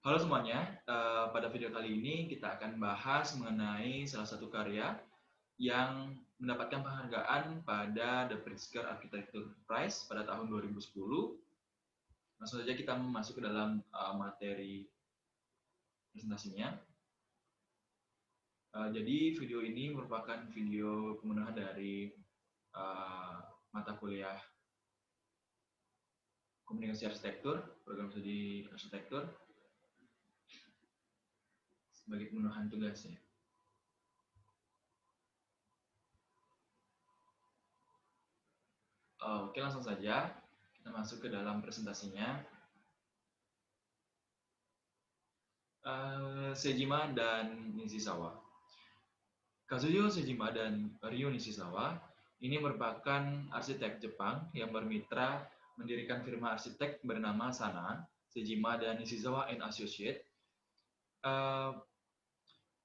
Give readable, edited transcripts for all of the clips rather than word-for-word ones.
Halo semuanya, pada video kali ini kita akan bahas mengenai salah satu karya yang mendapatkan penghargaan pada The Pritzker Architecture Prize pada tahun 2010. Langsung saja kita masuk ke dalam materi presentasinya. Jadi video ini merupakan video pemenuhan dari mata kuliah Komunikasi Arsitektur, program studi arsitektur, sebagai pemenuhan tugasnya. Oke, langsung saja kita masuk ke dalam presentasinya. Sejima dan Nishizawa. Kazuyo Sejima dan Ryo Nishizawa ini merupakan arsitek Jepang yang bermitra mendirikan firma arsitek bernama Sana, Sejima dan Nishizawa and Associate.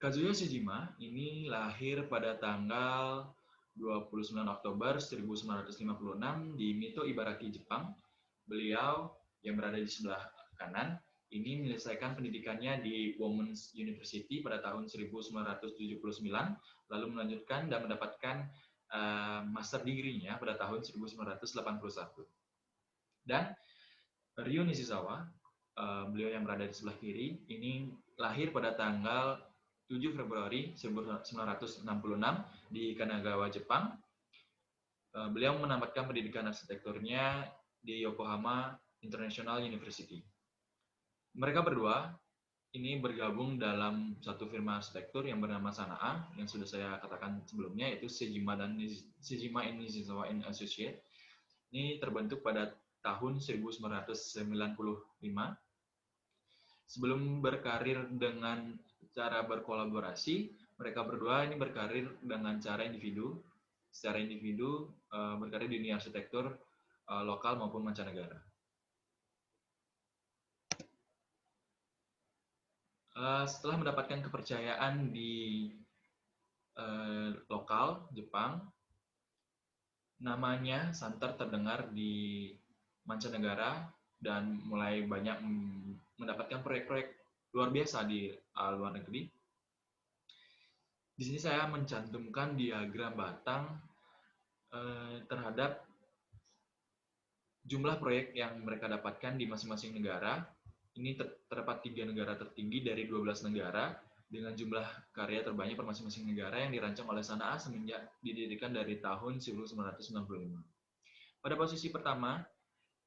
Kazuyo Sejima ini lahir pada tanggal 29 Oktober 1956 di Mito Ibaraki, Jepang. Beliau yang berada di sebelah kanan ini menyelesaikan pendidikannya di Women's University pada tahun 1979, lalu melanjutkan dan mendapatkan master degree-nya pada tahun 1981. Dan Ryo Nishizawa, beliau yang berada di sebelah kiri, ini lahir pada tanggal 7 Februari 1966 di Kanagawa, Jepang. Beliau menamatkan pendidikan arsitekturnya di Yokohama International University. Mereka berdua ini bergabung dalam satu firma arsitektur yang bernama Sanaa, yang sudah saya katakan sebelumnya, yaitu Sejima and Nishizawa and Associate. Ini terbentuk pada tahun 1995. Sebelum berkarir dengan cara berkolaborasi, mereka berdua ini berkarir dengan cara individu. Secara individu berkarir di dunia arsitektur lokal maupun mancanegara. Setelah mendapatkan kepercayaan di lokal Jepang, namanya santer terdengar di mancanegara dan mulai banyak mendapatkan proyek-proyek luar biasa di luar negeri. Di sini saya mencantumkan diagram batang terhadap jumlah proyek yang mereka dapatkan di masing-masing negara. Ini terdapat 3 negara tertinggi dari 12 negara dengan jumlah karya terbanyak per masing-masing negara yang dirancang oleh Sanaa semenjak didirikan dari tahun 1995. Pada posisi pertama,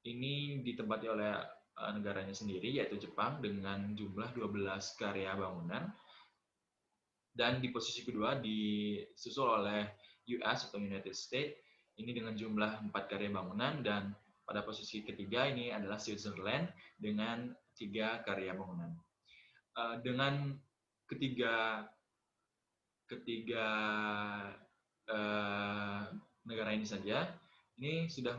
ini ditempati oleh negaranya sendiri, yaitu Jepang, dengan jumlah 12 karya bangunan. Dan di posisi kedua disusul oleh US atau United States, ini dengan jumlah 4 karya bangunan. Dan pada posisi ketiga ini adalah Switzerland dengan 3 karya bangunan. Dengan ketiga negara ini saja, ini sudah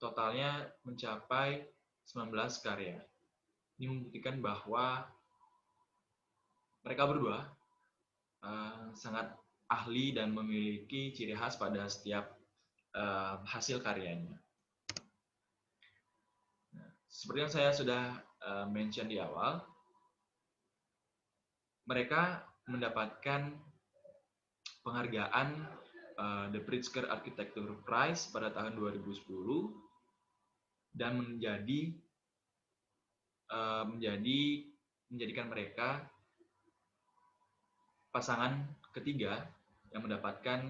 totalnya mencapai 19 karya. Ini membuktikan bahwa mereka berdua sangat ahli dan memiliki ciri khas pada setiap hasil karyanya. Nah, seperti yang saya sudah mention di awal, mereka mendapatkan penghargaan The Pritzker Architecture Prize pada tahun 2010 dan menjadikan mereka pasangan ketiga yang mendapatkan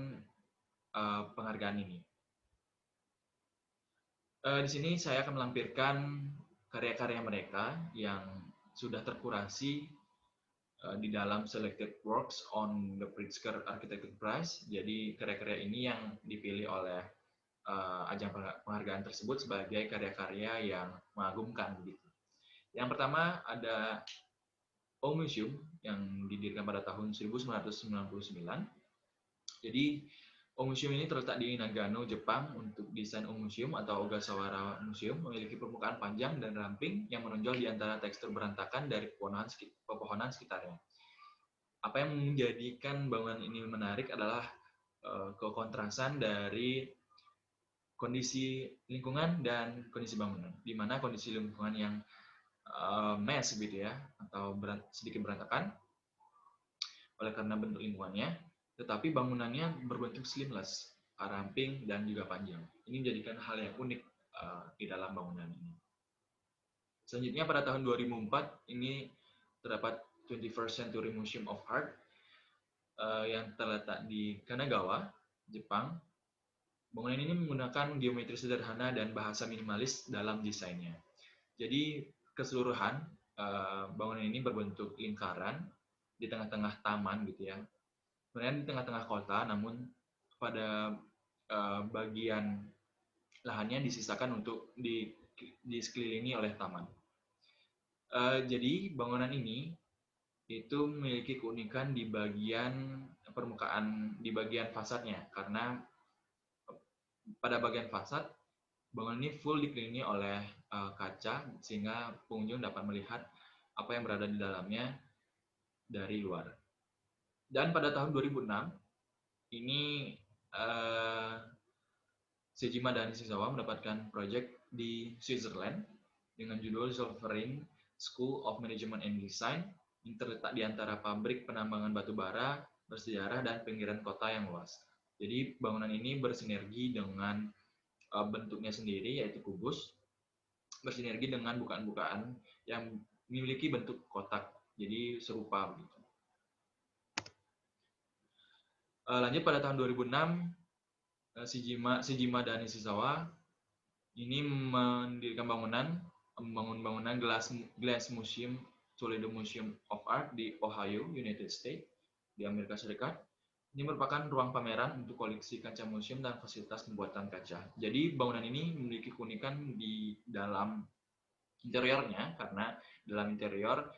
penghargaan ini. Di sini saya akan melampirkan karya-karya mereka yang sudah terkurasi di dalam Selected Works on the Pritzker Architecture Prize. Jadi karya-karya ini yang dipilih oleh ajang penghargaan tersebut sebagai karya-karya yang mengagumkan begitu. Yang pertama ada O Museum yang didirikan pada tahun 1999. Jadi O Museum ini terletak di Nagano, Jepang. Untuk desain O Museum atau Ogasawara Museum memiliki permukaan panjang dan ramping yang menonjol di antara tekstur berantakan dari pepohonan sekitarnya. Apa yang menjadikan bangunan ini menarik adalah kekontrasan dari kondisi lingkungan dan kondisi bangunan, di mana kondisi lingkungan yang mess gitu ya, atau sedikit berantakan oleh karena bentuk lingkungannya, tetapi bangunannya berbentuk slimless, ramping dan juga panjang. Ini menjadikan hal yang unik di dalam bangunan ini. Selanjutnya pada tahun 2004 ini terdapat 21st Century Museum of Art yang terletak di Kanagawa, Jepang. Bangunan ini menggunakan geometri sederhana dan bahasa minimalis dalam desainnya. Jadi keseluruhan bangunan ini berbentuk lingkaran di tengah-tengah taman gitu ya. Kemudian di tengah-tengah kota, namun pada bagian lahannya disisakan untuk disekelilingi oleh taman. Jadi bangunan ini itu memiliki keunikan di bagian permukaan, di bagian fasadnya, karena pada bagian fasad bangunan ini full dikelilingi oleh kaca sehingga pengunjung dapat melihat apa yang berada di dalamnya dari luar. Dan pada tahun 2006 ini Sejima dan Nishizawa mendapatkan proyek di Switzerland dengan judul Solferin School of Management and Design yang terletak di antara pabrik penambangan batu bara bersejarah dan pinggiran kota yang luas. Jadi bangunan ini bersinergi dengan bentuknya sendiri yaitu kubus, bersinergi dengan bukaan-bukaan yang memiliki bentuk kotak, jadi serupa begitu. Lanjut pada tahun 2006, Sejima dan Nishizawa ini mendirikan membangun bangunan Glass Museum, Toledo Museum of Art di Ohio, United States, di Amerika Serikat. Ini merupakan ruang pameran untuk koleksi kaca museum dan fasilitas pembuatan kaca. Jadi bangunan ini memiliki keunikan di dalam interiornya, karena dalam interior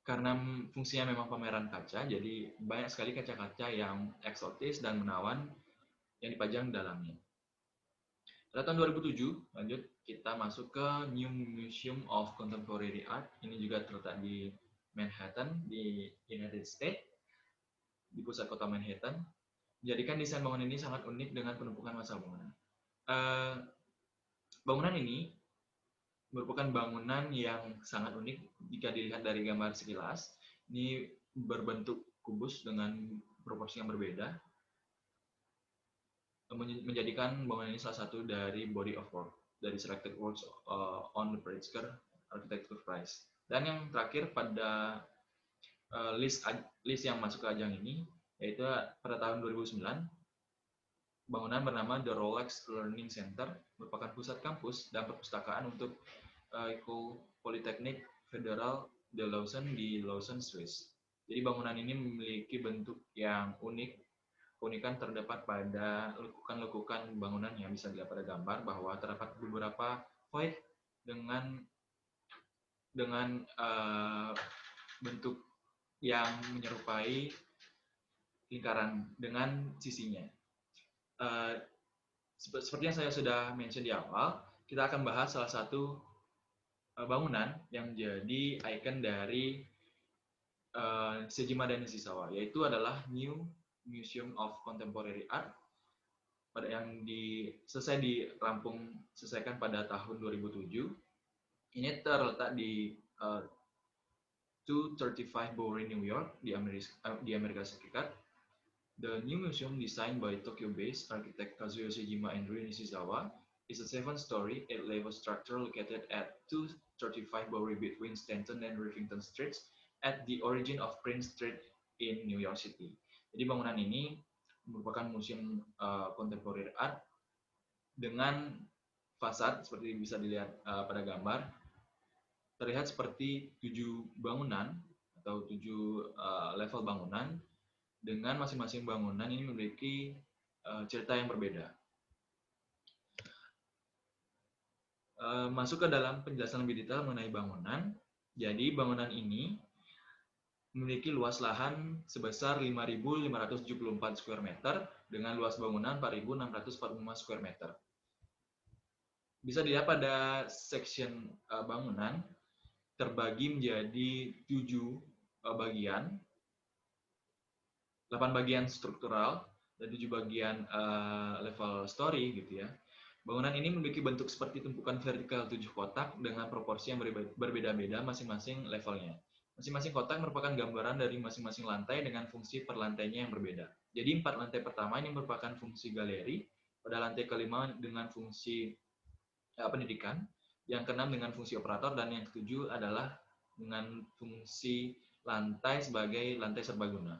karena fungsinya memang pameran kaca, jadi banyak sekali kaca-kaca yang eksotis dan menawan yang dipajang di dalamnya. Pada tahun 2007, lanjut kita masuk ke New Museum of Contemporary Art. Ini juga terletak di Manhattan, di United States, di pusat kota Manhattan. Menjadikan desain bangunan ini sangat unik dengan penumpukan massa bangunan. Bangunan ini merupakan bangunan yang sangat unik jika dilihat dari gambar sekilas. Ini berbentuk kubus dengan proporsi yang berbeda, menjadikan bangunan ini salah satu dari body of work dari selected works on the Pritzker Architecture Prize. Dan yang terakhir pada list yang masuk ke ajang ini, yaitu pada tahun 2009, bangunan bernama The Rolex Learning Center merupakan pusat kampus dan perpustakaan untuk Ecole Polytechnique Federal de Lausanne di Lausanne, Swiss. Jadi bangunan ini memiliki bentuk yang unik. Keunikan terdapat pada lekukan-lekukan bangunan yang bisa dilihat pada gambar bahwa terdapat beberapa void dengan bentuk yang menyerupai lingkaran dengan sisinya. Seperti yang saya sudah mention di awal, kita akan bahas salah satu bangunan yang menjadi ikon dari Sejima dan Nishizawa, yaitu adalah New Museum of Contemporary Art yang selesaikan pada tahun 2007. Ini terletak di 235 Bowery, New York, di Amerika Serikat. The new museum, designed by Tokyo-based architect Kazuyo Sejima and Ryo Nishizawa, is a 7-story, 8-level structure located at 235 Bowery between Stanton and Rivington Streets at the origin of Prince Street in New York City. Jadi bangunan ini merupakan museum contemporary art dengan fasad seperti bisa dilihat pada gambar, terlihat seperti 7 bangunan atau 7 level bangunan, dengan masing-masing bangunan ini memiliki cerita yang berbeda. Masuk ke dalam penjelasan lebih detail mengenai bangunan. Jadi bangunan ini memiliki luas lahan sebesar 5.574 square meter dengan luas bangunan 4.645 square meter. Bisa dilihat pada section bangunan terbagi menjadi 7 bagian, 8 bagian struktural dan 7 bagian level story gitu ya. Bangunan ini memiliki bentuk seperti tumpukan vertikal 7 kotak dengan proporsi yang berbeda-beda masing-masing levelnya. Masing-masing kotak merupakan gambaran dari masing-masing lantai dengan fungsi per lantainya yang berbeda. Jadi 4 lantai pertama ini merupakan fungsi galeri, pada lantai kelima dengan fungsi pendidikan, yang keenam dengan fungsi operator, dan yang ketujuh adalah dengan fungsi lantai sebagai lantai serbaguna.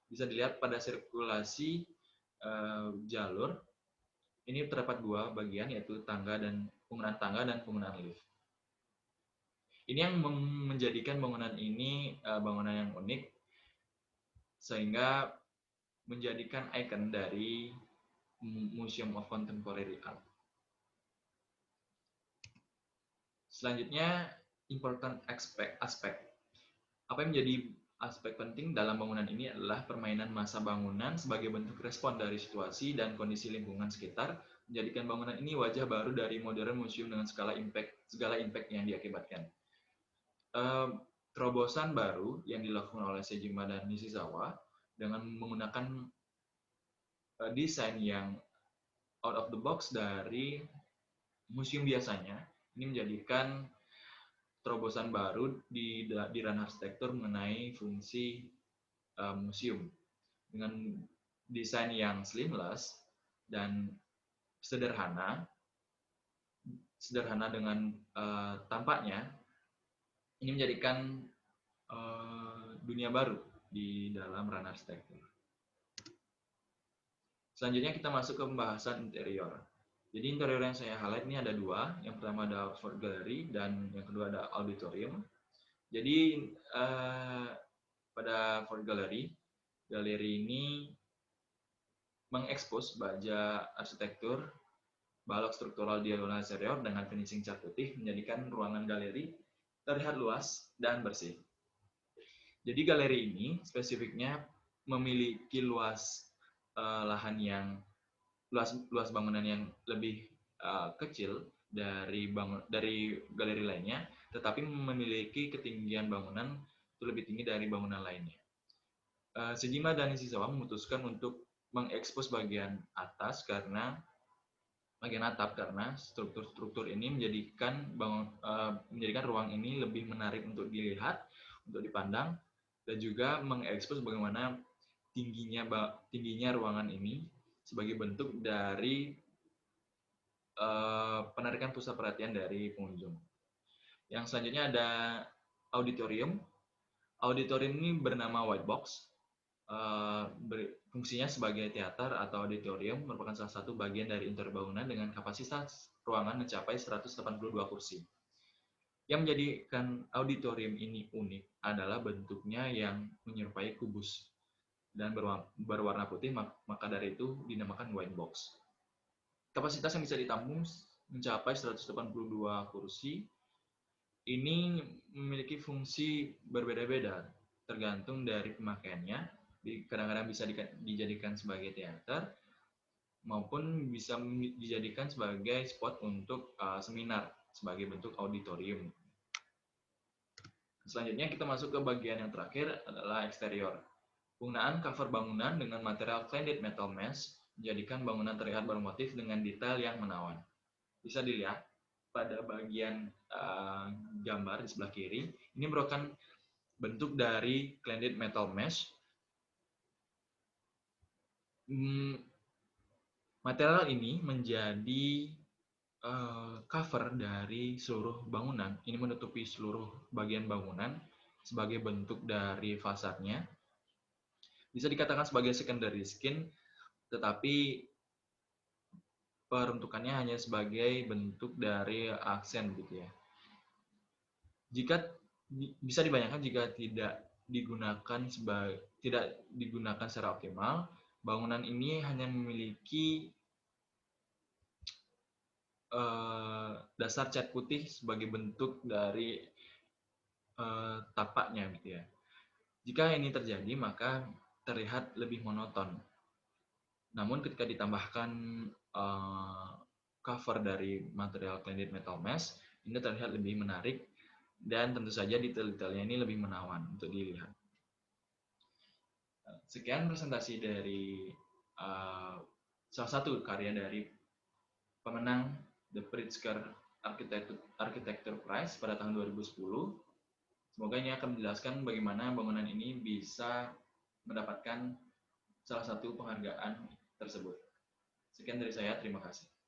Bisa dilihat pada sirkulasi jalur, ini terdapat dua bagian, yaitu penggunaan tangga dan penggunaan lift. Ini yang menjadikan bangunan ini bangunan yang unik, sehingga menjadikan ikon dari Museum of Contemporary Art. Selanjutnya, important aspek. Apa yang menjadi aspek penting dalam bangunan ini adalah permainan massa bangunan sebagai bentuk respon dari situasi dan kondisi lingkungan sekitar, menjadikan bangunan ini wajah baru dari modern museum dengan segala impact yang diakibatkan. Terobosan baru yang dilakukan oleh Sejima dan Nishizawa dengan menggunakan desain yang out of the box dari museum biasanya, ini menjadikan terobosan baru di ranah arsitektur mengenai fungsi museum dengan desain yang seamless dan sederhana dengan tampaknya. Ini menjadikan dunia baru di dalam ranah arsitektur. Selanjutnya kita masuk ke pembahasan interior. Jadi interior yang saya highlight ini ada dua. Yang pertama ada Fort Gallery dan yang kedua ada Auditorium. Jadi pada Fort Gallery, galeri ini mengekspos baja arsitektur, balok struktural diagonal interior dengan finishing cat putih, menjadikan ruangan galeri terlihat luas dan bersih. Jadi galeri ini spesifiknya memiliki luas lahan yang luas bangunan yang lebih kecil dari galeri lainnya, tetapi memiliki ketinggian bangunan itu lebih tinggi dari bangunan lainnya. Sejima dan Nishizawa memutuskan untuk mengekspos bagian atap karena struktur-struktur ini menjadikan ruang ini lebih menarik untuk dilihat, untuk dipandang, dan juga mengekspos bagaimana tingginya ruangan ini sebagai bentuk dari penarikan pusat perhatian dari pengunjung. Yang selanjutnya ada auditorium. Auditorium ini bernama white box. Fungsinya sebagai teater atau auditorium, merupakan salah satu bagian dari interior bangunan dengan kapasitas ruangan mencapai 182 kursi. Yang menjadikan auditorium ini unik adalah bentuknya yang menyerupai kubus dan berwarna putih, maka dari itu dinamakan white box. Kapasitas yang bisa ditampung mencapai 182 kursi. Ini memiliki fungsi berbeda-beda tergantung dari pemakaiannya. Kadang-kadang bisa dijadikan sebagai teater maupun bisa dijadikan sebagai spot untuk seminar sebagai bentuk auditorium. Selanjutnya kita masuk ke bagian yang terakhir adalah eksterior. Penggunaan cover bangunan dengan material cladded metal mesh menjadikan bangunan terlihat bermotif dengan detail yang menawan. Bisa dilihat pada bagian gambar di sebelah kiri, ini merupakan bentuk dari cladded metal mesh. Material ini menjadi cover dari seluruh bangunan. Ini menutupi seluruh bagian bangunan sebagai bentuk dari fasadnya. Bisa dikatakan sebagai secondary skin, tetapi peruntukannya hanya sebagai bentuk dari aksen gitu ya. Jika bisa dibayangkan jika tidak digunakan secara optimal, bangunan ini hanya memiliki dasar cat putih sebagai bentuk dari tapaknya gitu ya. Jika ini terjadi, maka terlihat lebih monoton. Namun ketika ditambahkan cover dari material cladded metal mesh, ini terlihat lebih menarik dan tentu saja detail-detailnya ini lebih menawan untuk dilihat. Sekian presentasi dari salah satu karya dari pemenang The Pritzker Architecture Prize pada tahun 2010. Semoga ini akan menjelaskan bagaimana bangunan ini bisa mendapatkan salah satu penghargaan tersebut. Sekian dari saya, terima kasih.